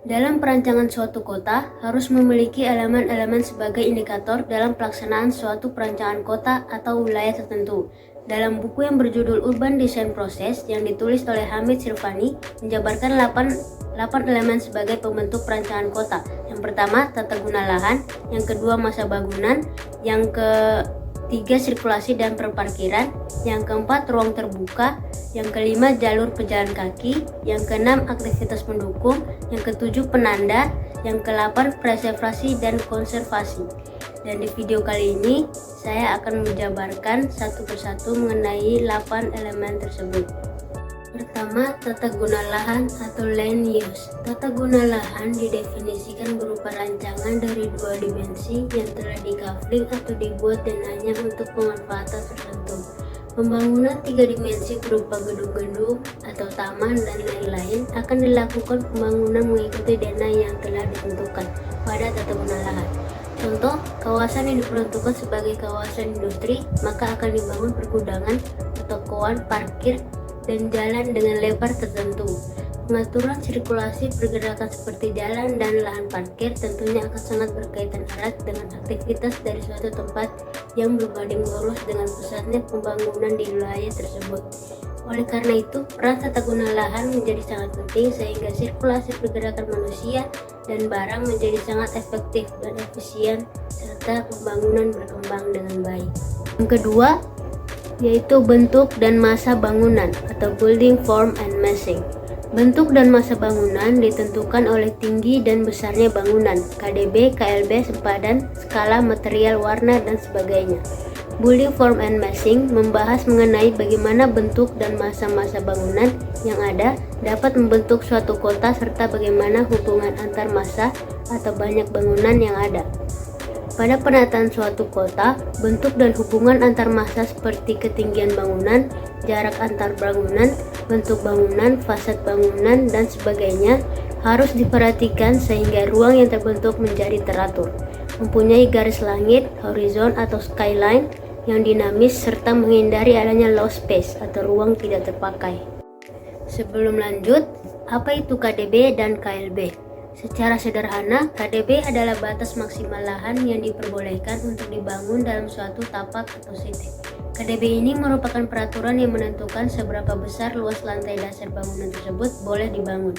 Dalam perancangan suatu kota, harus memiliki elemen-elemen sebagai indikator dalam pelaksanaan suatu perancangan kota atau wilayah tertentu. Dalam buku yang berjudul Urban Design Process yang ditulis oleh Hamid Sirvani, menjabarkan 8 elemen sebagai pembentuk perancangan kota. Yang pertama, tata guna lahan. Yang kedua, masa bangunan. Yang ketiga, sirkulasi dan perparkiran. Yang keempat, ruang terbuka. Yang kelima, jalur pejalan kaki. Yang keenam, aktivitas pendukung. Yang ketujuh, penanda. Yang kedelapan, preservasi dan konservasi. Dan di video kali ini saya akan menjabarkan satu persatu mengenai 8 elemen tersebut. Pertama, tata guna lahan atau land use. Tata guna lahan didefinisikan berupa rancangan dari 2 dimensi yang telah di-coupling atau dibuat dan hanya untuk pemanfaatan tertentu. Pembangunan 3 dimensi berupa gedung-gedung atau taman dan lain-lain akan dilakukan pembangunan mengikuti dana yang telah ditentukan pada tata guna lahan. Contoh, kawasan yang diperuntukkan sebagai kawasan industri, maka akan dibangun pergudangan, pertokoan, parkir, dan jalan dengan lebar tertentu. Pengaturan sirkulasi pergerakan seperti jalan dan lahan parkir tentunya akan sangat berkaitan erat dengan aktivitas dari suatu tempat yang berbanding lurus dengan pusatnya pembangunan di wilayah tersebut. Oleh karena itu, peran tata guna lahan menjadi sangat penting sehingga sirkulasi pergerakan manusia dan barang menjadi sangat efektif dan efisien serta pembangunan berkembang dengan baik. Yang kedua, yaitu bentuk dan masa bangunan atau building form and massing. Bentuk dan masa bangunan ditentukan oleh tinggi dan besarnya bangunan, KDB, KLB, sempadan, skala, material, warna, dan sebagainya. Building form and massing membahas mengenai bagaimana bentuk dan masa-masa bangunan yang ada dapat membentuk suatu kota serta bagaimana hubungan antar masa atau banyak bangunan yang ada. Pada penataan suatu kota, bentuk dan hubungan antar masa seperti ketinggian bangunan, jarak antar bangunan, bentuk bangunan, fasad bangunan, dan sebagainya harus diperhatikan sehingga ruang yang terbentuk menjadi teratur, mempunyai garis langit, horizon atau skyline yang dinamis serta menghindari adanya low space atau ruang tidak terpakai. Sebelum lanjut, apa itu KDB dan KLB? Secara sederhana, KDB adalah batas maksimal lahan yang diperbolehkan untuk dibangun dalam suatu tapak atau site. KDB ini merupakan peraturan yang menentukan seberapa besar luas lantai dasar bangunan tersebut boleh dibangun.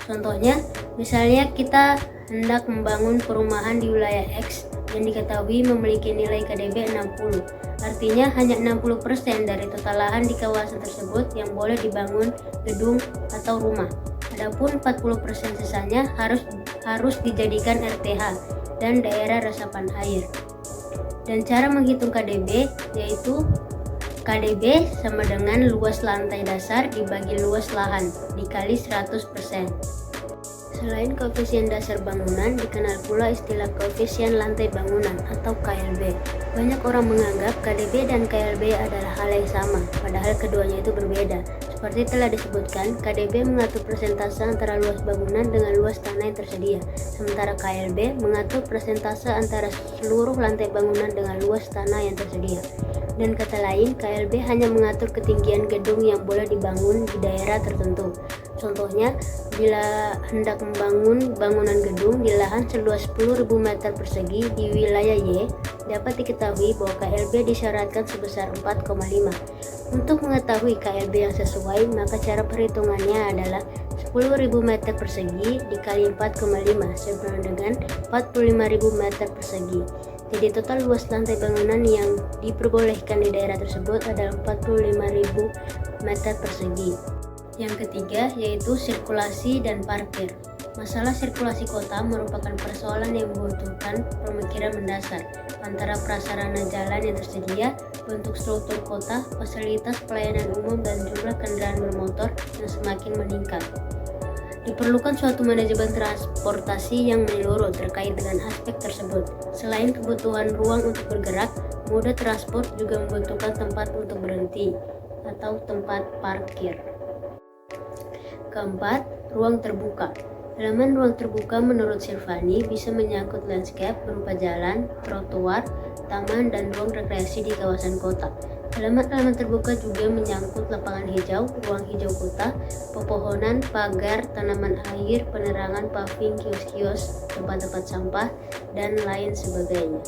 Contohnya, misalnya kita hendak membangun perumahan di wilayah X yang diketahui memiliki nilai KDB 60. Artinya hanya 60% dari total lahan di kawasan tersebut yang boleh dibangun gedung atau rumah. Adapun 40% sisanya harus dijadikan RTH dan daerah resapan air. Dan cara menghitung KDB yaitu KDB sama dengan luas lantai dasar dibagi luas lahan dikali 100%. Selain koefisien dasar bangunan, dikenal pula istilah koefisien lantai bangunan atau KLB. Banyak orang menganggap KDB dan KLB adalah hal yang sama, padahal keduanya itu berbeda. Seperti telah disebutkan, KDB mengatur persentase antara luas bangunan dengan luas tanah yang tersedia, sementara KLB mengatur persentase antara seluruh lantai bangunan dengan luas tanah yang tersedia. Dan kata lain, KLB hanya mengatur ketinggian gedung yang boleh dibangun di daerah tertentu. Contohnya, bila hendak membangun bangunan gedung di lahan seluas 10.000 meter persegi di wilayah Y, dapat diketahui bahwa KLB disyaratkan sebesar 4,5. Untuk mengetahui KLB yang sesuai, maka cara perhitungannya adalah 10.000 meter persegi dikali 4,5 sama dengan 45.000 meter persegi. Jadi total luas lantai bangunan yang diperbolehkan di daerah tersebut adalah 45.000 meter persegi. Yang ketiga yaitu sirkulasi dan parkir. Masalah sirkulasi kota merupakan persoalan yang membutuhkan pemikiran mendasar antara prasarana jalan yang tersedia, bentuk struktur kota, fasilitas pelayanan umum, dan jumlah kendaraan bermotor yang semakin meningkat. Diperlukan suatu manajemen transportasi yang menyeluruh terkait dengan aspek tersebut. Selain kebutuhan ruang untuk bergerak, moda transport juga membutuhkan tempat untuk berhenti atau tempat parkir. Keempat, ruang terbuka. Elemen ruang terbuka menurut Sirvani bisa menyangkut landscape berupa jalan, trotoar, taman, dan ruang rekreasi di kawasan kota. Halaman-halaman terbuka juga menyangkut lapangan hijau, ruang hijau kota, pepohonan, pagar, tanaman air, penerangan, paving, kios-kios, tempat-tempat sampah, dan lain sebagainya.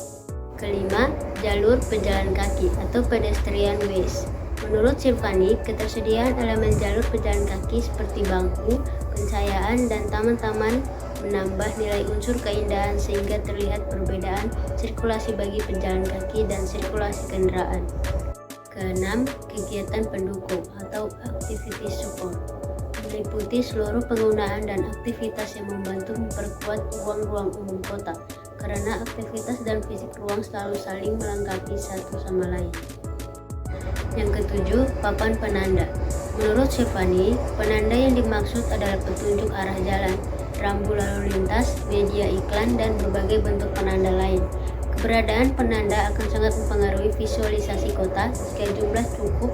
Kelima, jalur pejalan kaki atau pedestrian ways. Menurut Silvani, ketersediaan elemen jalur pejalan kaki seperti bangku, pencahayaan, dan taman-taman menambah nilai unsur keindahan sehingga terlihat perbedaan sirkulasi bagi pejalan kaki dan sirkulasi kendaraan. Keenam, kegiatan pendukung atau activity support meliputi seluruh penggunaan dan aktivitas yang membantu memperkuat ruang-ruang umum kota, karena aktivitas dan fisik ruang selalu saling melengkapi satu sama lain. Yang ketujuh, papan penanda. Menurut Silvani, penanda yang dimaksud adalah petunjuk arah jalan, rambu lalu lintas, media iklan, dan berbagai bentuk penanda lain. Keberadaan penanda akan sangat mempengaruhi visualisasi kota jika jumlah cukup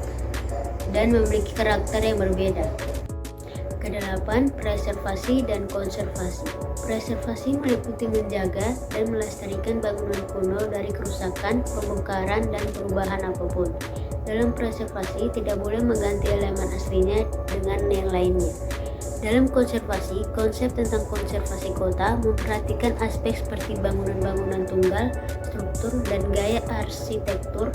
dan memiliki karakter yang berbeda. Kedelapan, preservasi dan konservasi. Preservasi meliputi menjaga dan melestarikan bangunan kuno dari kerusakan, pembongkaran, dan perubahan apapun. Dalam preservasi, tidak boleh mengganti elemen aslinya dengan yang lainnya. Dalam konservasi, konsep tentang konservasi kota memperhatikan aspek seperti bangunan-bangunan tunggal, struktur, dan gaya arsitektur,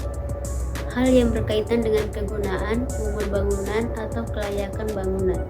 hal yang berkaitan dengan kegunaan, umur bangunan, atau kelayakan bangunan.